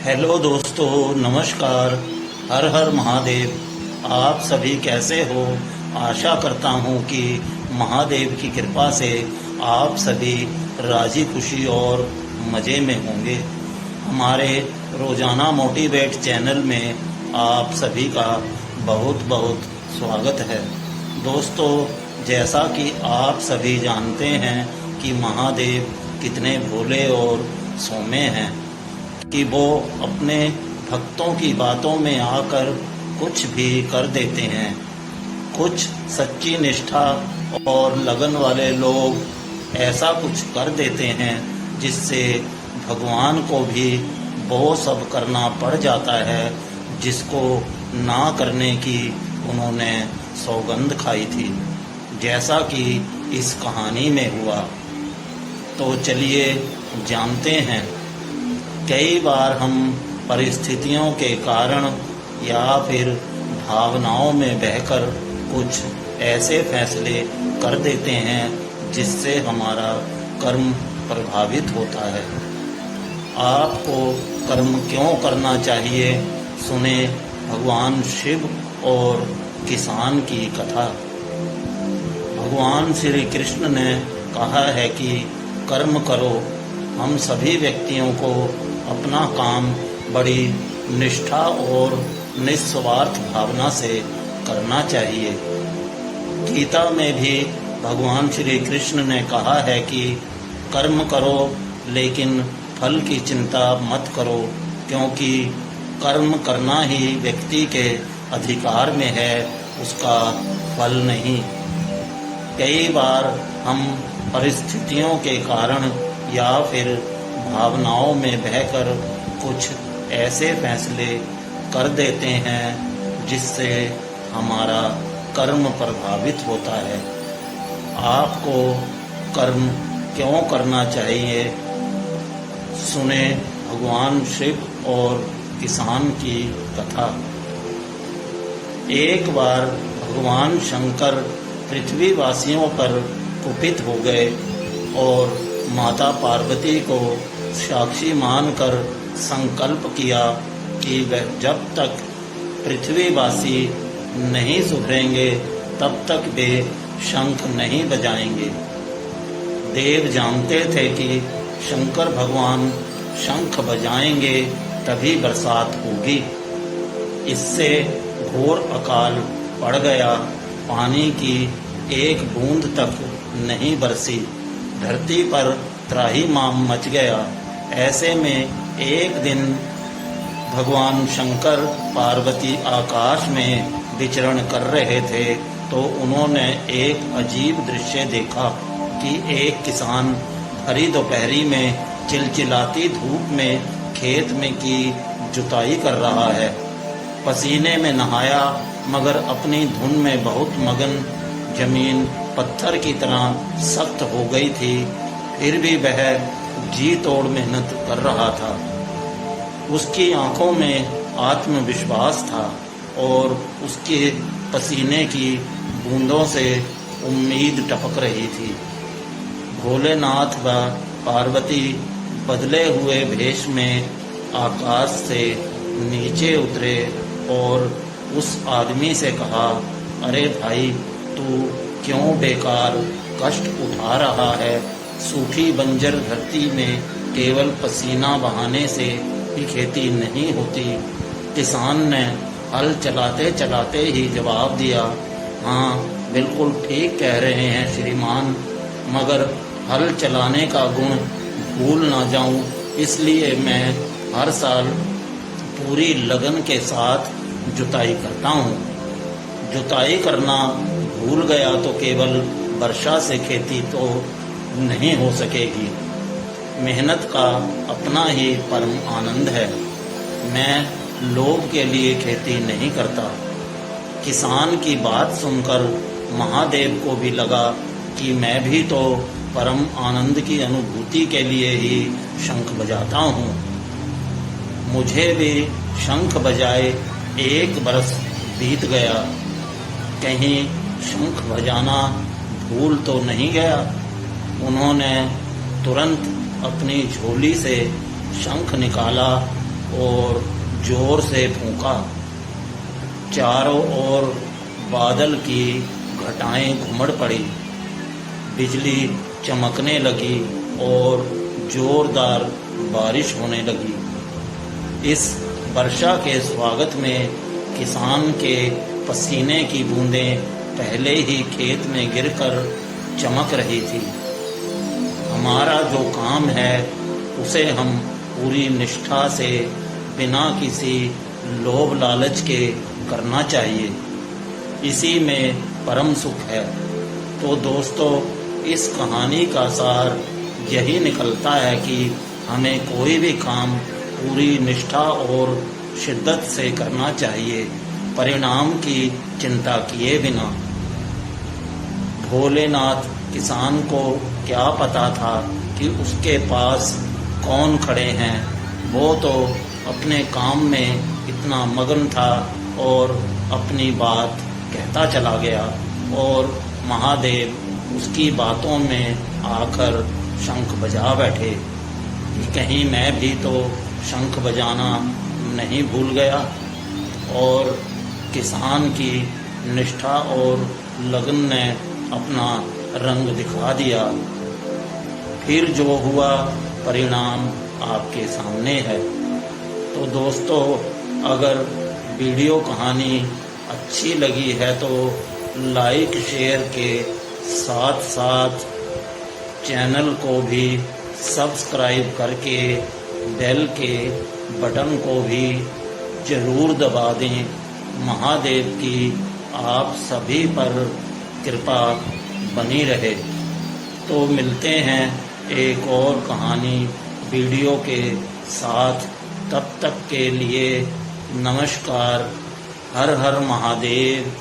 Hello दोस्तों, नमस्कार। हर हर महादेव। आप सभी कैसे हो? आशा करता हूँ कि महादेव की कृपा से आप सभी राजी खुशी और मज़े में होंगे। हमारे रोज़ाना मोटिवेट चैनल में आप सभी का बहुत बहुत स्वागत है। दोस्तों, जैसा कि आप सभी जानते हैं कि महादेव कितने भोले और सौम्य हैं कि वो अपने भक्तों की बातों में आकर कुछ भी कर देते हैं। कुछ सच्ची निष्ठा और लगन वाले लोग ऐसा कुछ कर देते हैं जिससे भगवान को भी वो सब करना पड़ जाता है जिसको ना करने की उन्होंने सौगंध खाई थी, जैसा कि इस कहानी में हुआ। तो चलिए जानते हैं। कई बार हम परिस्थितियों के कारण या फिर भावनाओं में बहकर कुछ ऐसे फैसले कर देते हैं जिससे हमारा कर्म प्रभावित होता है। आपको कर्म क्यों करना चाहिए, सुने भगवान शिव और किसान की कथा। भगवान श्री कृष्ण ने कहा है कि कर्म करो। हम सभी व्यक्तियों को अपना काम बड़ी निष्ठा और निस्वार्थ भावना से करना चाहिए। गीता में भी भगवान श्री कृष्ण ने कहा है कि कर्म करो लेकिन फल की चिंता मत करो, क्योंकि कर्म करना ही व्यक्ति के अधिकार में है, उसका फल नहीं। कई बार हम परिस्थितियों के कारण या फिर भावनाओं में बहकर कुछ ऐसे फैसले कर देते हैं जिससे हमारा कर्म प्रभावित होता है। आपको कर्म क्यों करना चाहिए, सुने भगवान शिव और किसान की कथा। एक बार भगवान शंकर पृथ्वीवासियों पर कुपित हो गए और माता पार्वती को साक्षी मानकर संकल्प किया कि वह जब तक पृथ्वीवासी नहीं सुधरेंगे तब तक वे शंख नहीं बजाएंगे। देव जानते थे कि शंकर भगवान शंख बजाएंगे तभी बरसात होगी। इससे घोर अकाल पड़ गया। पानी की एक बूंद तक नहीं बरसी। धरती पर त्राहिमाम मच गया। ऐसे में एक दिन भगवान शंकर पार्वती आकाश में विचरण कर रहे थे तो उन्होंने एक अजीब दृश्य देखा कि एक किसान भरी दोपहरी में चिलचिलाती धूप में खेत में की जुताई कर रहा है। पसीने में नहाया मगर अपनी धुन में बहुत मगन। जमीन पत्थर की तरह सख्त हो गई थी, फिर भी वह जी तोड़ मेहनत कर रहा था। उसकी आंखों में आत्मविश्वास था और उसके पसीने की बूंदों से उम्मीद टपक रही थी। भोलेनाथ व पार्वती बदले हुए भेष में आकाश से नीचे उतरे और उस आदमी से कहा, अरे भाई, तू क्यों बेकार कष्ट उठा रहा है? सूखी बंजर धरती में केवल पसीना बहाने से भी खेती नहीं होती। किसान ने हल चलाते चलाते ही जवाब दिया, हाँ बिल्कुल ठीक कह रहे हैं श्रीमान, मगर हल चलाने का गुण भूल ना जाऊं, इसलिए मैं हर साल पूरी लगन के साथ जुताई करता हूँ। जुताई करना भूल गया तो केवल वर्षा से खेती तो नहीं हो सकेगी। मेहनत का अपना ही परम आनंद है। मैं लोभ के लिए खेती नहीं करता। किसान की बात सुनकर महादेव को भी लगा कि मैं भी तो परम आनंद की अनुभूति के लिए ही शंख बजाता हूँ। मुझे भी शंख बजाए 1 बरस बीत गया। कहीं शंख बजाना भूल तो नहीं गया। उन्होंने तुरंत अपनी झोली से शंख निकाला और जोर से फूंका। चारों ओर बादल की घटाएं घुमड़ पड़ी, बिजली चमकने लगी और जोरदार बारिश होने लगी। इस वर्षा के स्वागत में किसान के पसीने की बूंदें पहले ही खेत में गिरकर चमक रही थी। हमारा जो काम है उसे हम पूरी निष्ठा से बिना किसी लोभ लालच के करना चाहिए, इसी में परम सुख है। तो दोस्तों, इस कहानी का सार यही निकलता है कि हमें कोई भी काम पूरी निष्ठा और शिद्दत से करना चाहिए, परिणाम की चिंता किए बिना। भोलेनाथ किसान को क्या पता था कि उसके पास कौन खड़े हैं। वो तो अपने काम में इतना मगन था और अपनी बात कहता चला गया और महादेव उसकी बातों में आकर शंख बजा बैठे कि कहीं मैं भी तो शंख बजाना नहीं भूल गया। और किसान की निष्ठा और लगन ने अपना रंग दिखा दिया। फिर जो हुआ परिणाम आपके सामने है। तो दोस्तों, अगर वीडियो कहानी अच्छी लगी है तो लाइक शेयर के साथ साथ चैनल को भी सब्सक्राइब करके बेल के बटन को भी जरूर दबा दें। महादेव की आप सभी पर कृपा बनी रहे। तो मिलते हैं एक और कहानी वीडियो के साथ। तब तक के लिए नमस्कार। हर हर महादेव।